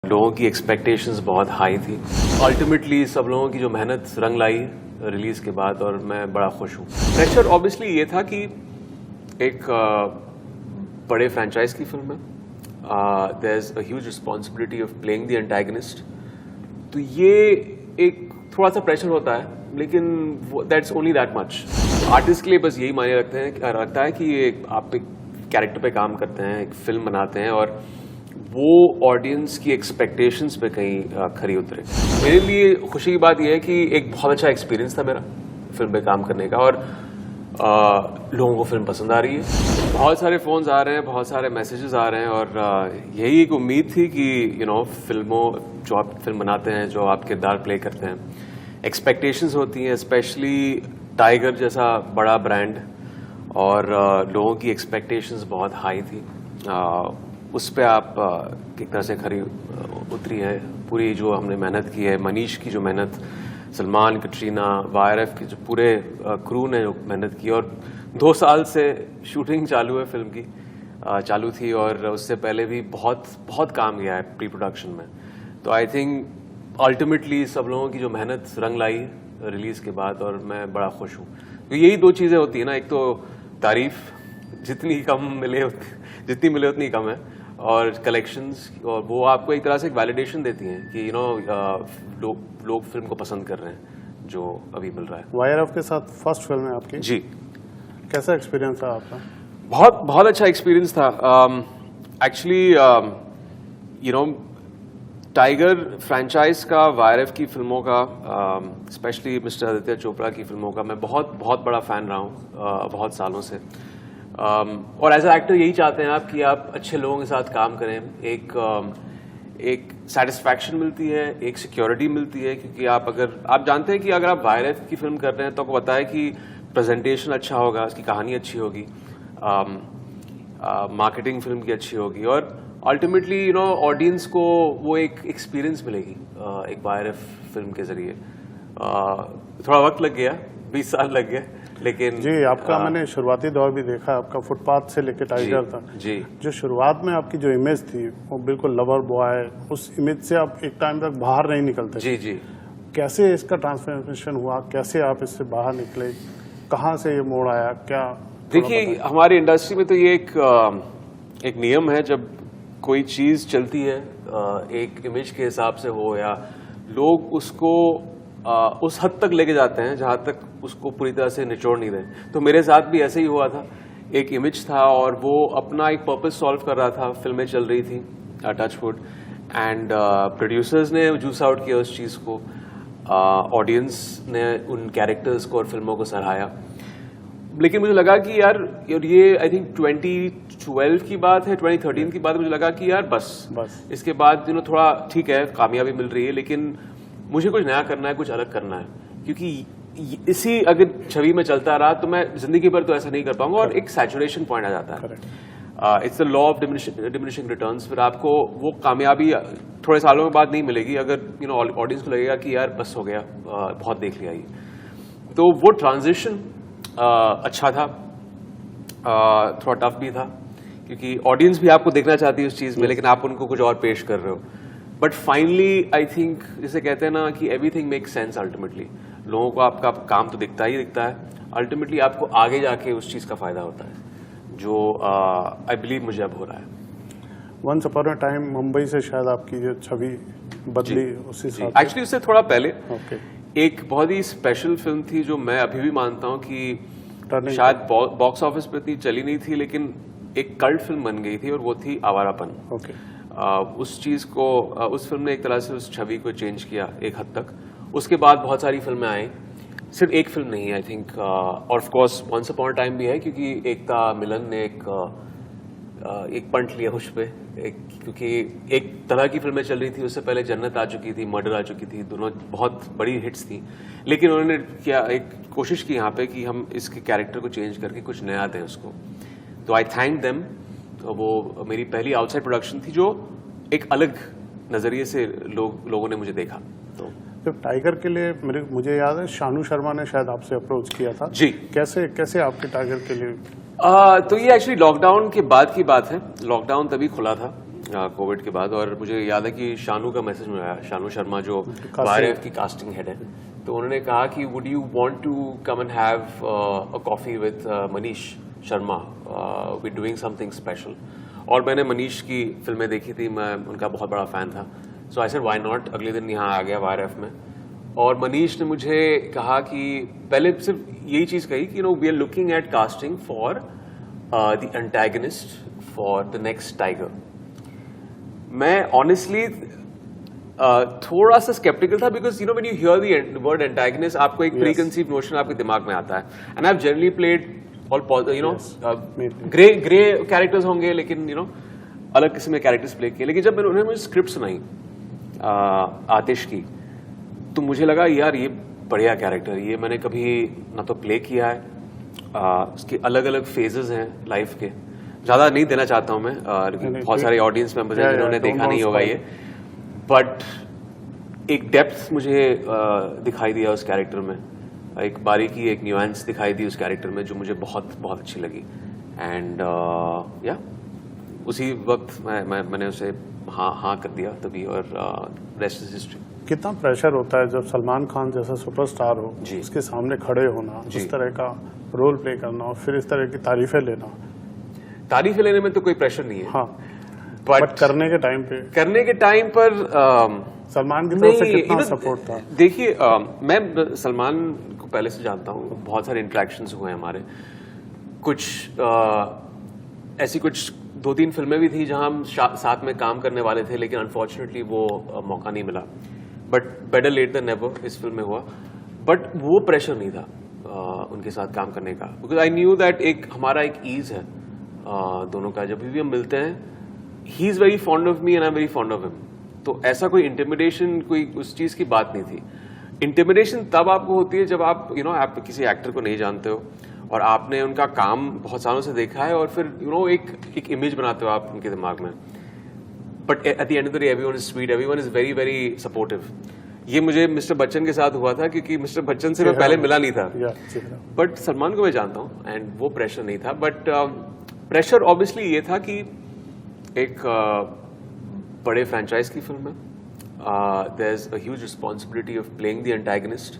लोगों की एक्सपेक्टेशंस बहुत हाई थी। अल्टीमेटली सब लोगों की जो मेहनत रंग लाई रिलीज के बाद, और मैं बड़ा खुश हूँ। प्रेशर ऑब्वियसली ये था कि एक बड़े फ्रेंचाइज की फिल्म है, there is a huge responsibility of playing the antagonist, तो ये एक थोड़ा सा प्रेशर होता है, लेकिन that's only that much. Artist के लिए बस यही मायने रखता है कि आप एक कैरेक्टर पे काम करते हैं, एक फिल्म बनाते हैं, और वो ऑडियंस की एक्सपेक्टेशंस पे कहीं खरी उतरे। मेरे लिए खुशी की बात यह है कि एक बहुत अच्छा एक्सपीरियंस था मेरा फिल्म पे काम करने का, और लोगों को फिल्म पसंद आ रही है। बहुत सारे फोन्स आ रहे हैं, बहुत सारे मैसेजेस आ रहे हैं, और यही एक उम्मीद थी कि फिल्मों जो आप फिल्म बनाते हैं, जो आप किरदार प्ले करते हैं, एक्सपेक्टेशंस होती हैं, स्पेशली टाइगर जैसा बड़ा ब्रांड, और लोगों की एक्सपेक्टेशंस बहुत हाई थी। उस पर आप एक तरह से खरी उतरी है पूरी जो हमने मेहनत की है, मनीष की जो मेहनत, सलमान, कटरीना, YRF की जो पूरे क्रू ने जो मेहनत की, और 2 साल से शूटिंग चालू है फिल्म की, चालू थी, और उससे पहले भी बहुत बहुत काम किया है प्री प्रोडक्शन में। तो आई थिंक अल्टीमेटली सब लोगों की जो मेहनत रंग लाई रिलीज के बाद, और मैं बड़ा खुश हूँ। तो यही 2 चीज़ें होती है ना, एक तो तारीफ जितनी मिले उतनी कम है, और कलेक्शंस, और वो आपको एक तरह से एक वैलिडेशन देती हैं कि लोग फिल्म को पसंद कर रहे हैं जो अभी मिल रहा है। YRF के साथ फर्स्ट फिल्म है आपकी जी। कैसा एक्सपीरियंस था आपका? बहुत अच्छा एक्सपीरियंस था। एक्चुअली टाइगर फ्रेंचाइज का, YRF की फिल्मों का, स्पेशली मिस्टर आदित्य चोपड़ा की फिल्मों का मैं बहुत बड़ा फैन रहा हूँ बहुत सालों से। और एज अ एक्टर यही चाहते हैं आप कि आप अच्छे लोगों के साथ काम करें, एक सेटिस्फैक्शन मिलती है, एक सिक्योरिटी मिलती है, क्योंकि आप जानते हैं कि अगर आप YRF की फिल्म कर रहे हैं तो आपको पता है कि प्रेजेंटेशन अच्छा होगा, उसकी कहानी अच्छी होगी, मार्केटिंग फिल्म की अच्छी होगी, और अल्टीमेटली ऑडियंस को वो एक एक्सपीरियंस मिलेगी एक YRF फिल्म के जरिए। थोड़ा वक्त लग गया, 20 साल लग गए, लेकिन जी आपका मैंने शुरुआती दौर भी देखा, आपका फुटपाथ से लेकर टाइगर तक। जी। जो शुरुआत में आपकी जो इमेज थी वो बिल्कुल लवर बॉय, उस इमेज से आप एक टाइम तक बाहर नहीं निकलते। जी जी। कैसे इसका ट्रांसफॉर्मेशन हुआ, कैसे आप इससे बाहर निकले, कहाँ से ये मोड़ आया, क्या? देखिए, हमारी इंडस्ट्री में तो ये एक नियम है, जब कोई चीज चलती है एक इमेज के हिसाब से हो, या लोग उसको उस हद तक लेके जाते हैं जहां तक उसको पूरी तरह से निचोड़ नहीं रहे। तो मेरे साथ भी ऐसे ही हुआ था। एक इमेज था और वो अपना एक पर्पस सॉल्व कर रहा था, फिल्में चल रही थी टचवुड, एंड प्रोड्यूसर्स ने जूस आउट किया उस चीज़ को, ऑडियंस ने उन कैरेक्टर्स को और फिल्मों को सराहाया। लेकिन मुझे लगा कि यार ये आई थिंक 2012 की बात है, 2013 की बात, मुझे लगा कि यार बस इसके बाद थोड़ा ठीक है, कामयाबी मिल रही है, लेकिन मुझे कुछ नया करना है, कुछ अलग करना है, क्योंकि इसी अगर छवि में चलता रहा तो मैं जिंदगी भर तो ऐसा नहीं कर पाऊंगा, और एक सैचुरेशन पॉइंट आ जाता है। It's the law of diminishing returns. फिर आपको वो कामयाबी थोड़े सालों के बाद नहीं मिलेगी, अगर ऑडियंस को लगेगा कि यार बस हो गया, बहुत देख लिया ये। तो वो ट्रांजिशन अच्छा था, थोड़ा टफ भी था, क्योंकि ऑडियंस भी आपको देखना चाहती है उस चीज में, लेकिन आप उनको कुछ और पेश कर रहे हो। बट फाइनली आई थिंक, जिसे कहते हैं ना कि एवरीथिंग मेक्स सेंस अल्टीमेटली। लोगों को आपका काम तो दिखता ही दिखता है, अल्टीमेटली आपको आगे जाके उस चीज का फायदा होता है, जो आई बिलीव मुझे अब हो रहा है। Once upon a time Mumbai से शायद आपकी जो छवि बदली उसी साथ। एक्चुअली उससे थोड़ा पहले एक बहुत ही स्पेशल फिल्म थी जो मैं अभी भी मानता हूँ कि शायद बॉक्स ऑफिस पे इतनी चली नहीं थी, लेकिन एक कल्ट फिल्म बन गई थी, और वो थी आवारापन। उस चीज को, उस फिल्म ने एक तरह से उस छवि को चेंज किया एक हद तक। उसके बाद बहुत सारी फिल्में आई, सिर्फ एक फिल्म नहीं आई थिंक, और of course once upon a time भी है, क्योंकि एकता मिलन ने एक पंट लिया उस पे, क्योंकि एक तरह की फिल्में चल रही थी। उससे पहले जन्नत आ चुकी थी, मर्डर आ चुकी थी, दोनों बहुत बड़ी हिट्स थी, लेकिन उन्होंने क्या एक कोशिश की यहाँ पे कि हम इसके कैरेक्टर को चेंज करके कुछ नया दें उसको। तो आई थैंक देम। वो मेरी पहली आउटसाइड प्रोडक्शन थी जो एक अलग नजरिए से लोगों ने मुझे देखा। तो जब टाइगर के लिए मुझे याद है शानू शर्मा ने शायद आपसे अप्रोच किया था। जी। कैसे आपके टाइगर के लिए? तो ये एक्चुअली लॉकडाउन के बाद की बात है। लॉकडाउन तभी खुला था, कोविड के बाद, और मुझे याद है कि शानू का मैसेज मिला, शानू शर्मा जो वाईआरएफ की कास्टिंग हेड है, तो उन्होंने कहा कि would you want to come and have a coffee with Manish Sharma, we doing something special. और मैंने मनीष की फिल्में देखी थी, मैं उनका बहुत बड़ा फैन था, सो आई सेड व्हाई नॉट। अगले दिन यहाँ आ गया वाईआरएफ में, और मनीष ने मुझे कहा कि पहले सिर्फ यही चीज कही कि we are looking at casting for the antagonist for the next Tiger. मैं ऑनेस्टली थोड़ा सा स्केप्टिकल था, because when you hear the word antagonist आपको एक प्री कंसीव नोशन आपके दिमाग में आता है, and I have generally played all grey characters होंगे, लेकिन अलग किस्म के कैरेक्टर्स प्ले किए। लेकिन जब उन्होंने मुझे स्क्रिप्ट सुनाई आतिश की, तो मुझे लगा यार ये बढ़िया कैरेक्टर, ये मैंने कभी ना तो प्ले किया है, उसके अलग अलग फेजेस हैं लाइफ के, ज्यादा नहीं देना चाहता हूं मैं, लेकिन बहुत सारे ऑडियंस मेंबर्स हैं जिन्होंने देखा नहीं होगा ये, बट एक डेप्थ मुझे दिखाई दिया उस कैरेक्टर में, एक बारीकी, एक न्यूएंस दिखाई दी उस कैरेक्टर में, जो मुझे बहुत बहुत अच्छी लगी। एंड या उसी वक्त मैंने उसे हाँ कर दिया तभी, और रेस्ट इज हिस्ट्री। कितना प्रेशर होता है जब सलमान खान जैसा सुपरस्टार हो, उसके सामने खड़े होना, इस तरह का रोल प्ले करना, और फिर इस तरह की तारीफें लेना। तारीफें लेने में तो कोई प्रेशर नहीं है, हाँ, बट करने के टाइम पर सलमान की तरफ से कितना सपोर्ट था? देखिए, मैं सलमान को पहले से जानता हूँ, बहुत सारे इंटरेक्शंस हुए हमारे, कुछ ऐसी कुछ 2-3 फिल्में भी थी जहां हम साथ में काम करने वाले थे, लेकिन अनफॉर्चुनेटली वो मौका नहीं मिला, but better late than never इस फिल्म में हुआ। बट वो प्रेशर नहीं था उनके साथ काम करने का, बिकॉज आई न्यू दैट हमारा एक ईज है दोनों का, जब भी हम मिलते हैं, he is very fond of me and I am very fond of him, तो ऐसा कोई इंटिमिडेशन, कोई उस चीज की बात नहीं थी। इंटिमिडेशन तब आपको होती है जब आप आप किसी एक्टर को नहीं जानते हो और आपने उनका काम बहुत सालों से देखा है, और फिर एक इमेज बनाते हो आप उनके दिमाग में। But at the end of the day everyone is sweet, everyone is very very supportive. ये मुझे मिस्टर बच्चन के साथ हुआ था, क्योंकि मिस्टर बच्चन से मैं पहले मिला नहीं था, बट सलमान को मैं जानता हूँ, एंड वो प्रेशर नहीं था। बट प्रेशर ऑब्वियसली ये था कि एक बड़े फ्रेंचाइज की फिल्म है, there is a huge responsibility of playing the antagonist,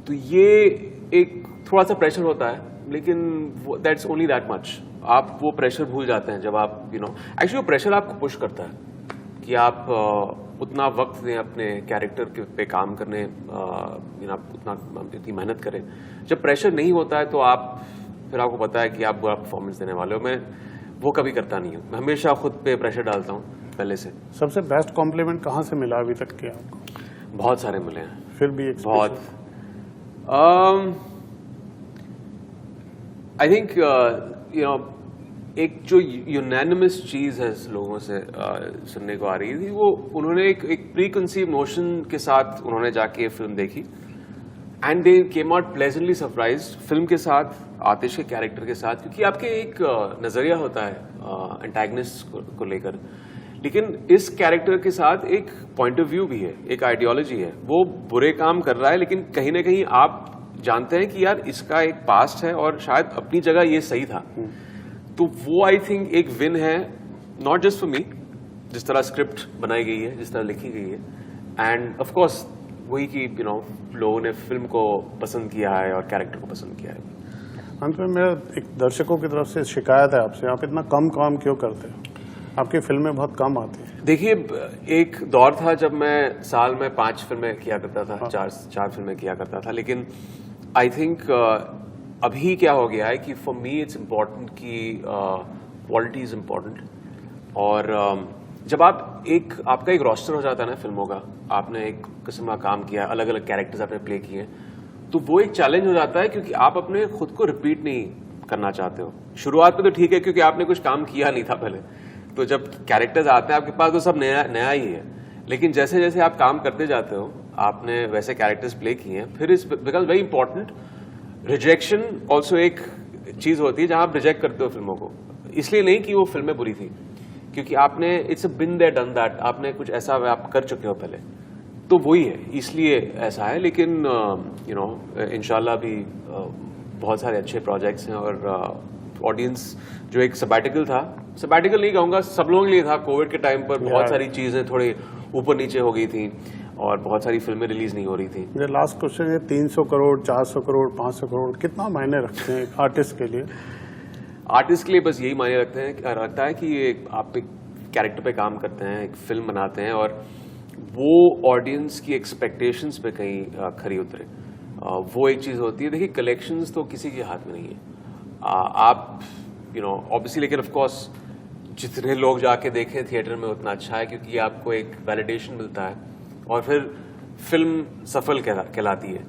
तो ये एक थोड़ा सा प्रेशर होता है, लेकिन दैट्स ओनली दैट मच। आप वो प्रेशर भूल जाते हैं जब आप एक्चुअली वो प्रेशर आपको पुश करता है कि आप उतना वक्त दें अपने कैरेक्टर पे काम करने, आप इतनी मेहनत करें। जब प्रेशर नहीं होता है तो फिर आपको पता है कि आप बुरा परफॉर्मेंस देने वाले हो। मैं वो कभी करता नहीं हूँ, मैं हमेशा खुद पे प्रेशर डालता हूँ पहले से। सबसे बेस्ट कॉम्प्लीमेंट कहाँ से मिला अभी तक के आपको? बहुत सारे मिले हैं, फिर भी एक बहुत। आई थिंक एक जो यूनैनिमस चीज है लोगों से सुनने को आ रही थी, वो उन्होंने एक प्री कंसीव नोशन के साथ उन्होंने जाके ये फिल्म देखी, and they came out pleasantly surprised film के साथ, आतिश के कैरेक्टर के साथ, क्योंकि आपके एक नजरिया होता है एंटागनिस्ट को लेकर, लेकिन इस कैरेक्टर के साथ एक पॉइंट ऑफ व्यू भी है, एक आइडियोलॉजी है। वो बुरे काम कर रहा है, लेकिन कहीं ना कहीं आप जानते हैं कि यार इसका एक पास्ट है और शायद अपनी जगह ये सही था। तो वो आई थिंक एक विन है, नॉट जस्ट फॉर मी, जिस तरह स्क्रिप्ट बनाई गई है, जिस तरह लिखी गई है, एंड ऑफ कोर्स वही कि लोगों ने फिल्म को पसंद किया है और कैरेक्टर को पसंद किया है। अंत में मेरा एक दर्शकों की तरफ से शिकायत है आपसे, आप इतना कम काम क्यों करते हो? आपकी फिल्में बहुत कम आती हैं। देखिए, एक दौर था जब मैं साल में 5 फिल्में किया करता था, 4 फिल्में किया करता था, लेकिन आई थिंक अभी क्या हो गया है कि फॉर मी इट्स इम्पोर्टेंट कि क्वालिटी इज इम्पोर्टेंट, और जब आपका एक रोस्टर हो जाता है ना फिल्मों का, आपने एक किस्म का काम किया, अलग अलग कैरेक्टर्स आपने प्ले किए, तो वो एक चैलेंज हो जाता है, क्योंकि आप अपने खुद को रिपीट नहीं करना चाहते हो। शुरुआत में तो ठीक है, क्योंकि आपने कुछ काम किया नहीं था पहले, तो जब कैरेक्टर्स आते हैं आपके पास तो सब नया ही है, लेकिन जैसे जैसे आप काम करते जाते हो, आपने वैसे कैरेक्टर्स प्ले किए हैं, फिर it's because very important. Rejection also एक चीज होती है जहां आप रिजेक्ट करते हो फिल्मों को, इसलिए नहीं कि वो फिल्में बुरी थी, क्योंकि आपने it's a been there done that, आपने कुछ ऐसा आप कर चुके हो पहले, तो वही है, इसलिए ऐसा है। लेकिन इंशाल्लाह भी बहुत सारे अच्छे प्रोजेक्ट्स हैं, और ऑडियंस जो एक सबैटिकल था सबैटिकल नहीं कहूँगा, सब लोगों के लिए था। कोविड के टाइम पर बहुत Yeah. सारी चीज़ें थोड़ी ऊपर नीचे हो गई थी और बहुत सारी फिल्में रिलीज नहीं हो रही थी। ये लास्ट क्वेश्चन है, 300 करोड़, 400 करोड़, 500 करोड़ कितना मायने रखते हैं एक आर्टिस्ट के लिए? आर्टिस्ट के लिए बस यही मायने रखता है कि आप एक कैरेक्टर पे काम करते हैं, एक फिल्म बनाते हैं और वो ऑडियंस की एक्सपेक्टेशंस पे कहीं खरी उतरे। वो एक चीज़ होती है। देखिए, कलेक्शंस तो किसी के हाथ में नहीं है। आप ऑब्वियसली, लेकिन ऑफ कोर्स जितने लोग जाके देखें थिएटर में उतना अच्छा है, क्योंकि आपको एक वैलिडेशन मिलता है और फिर फिल्म सफल कहलाती है।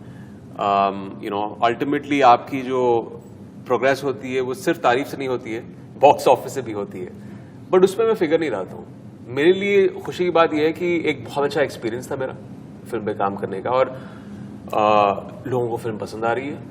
अल्टीमेटली आपकी जो प्रोग्रेस होती है वो सिर्फ तारीफ से नहीं होती है, बॉक्स ऑफिस से भी होती है। बट उसमें मैं फिगर नहीं डालता हूँ। मेरे लिए खुशी की बात यह है कि एक बहुत अच्छा एक्सपीरियंस था मेरा फिल्म पे काम करने का और लोगों को फिल्म पसंद आ रही है।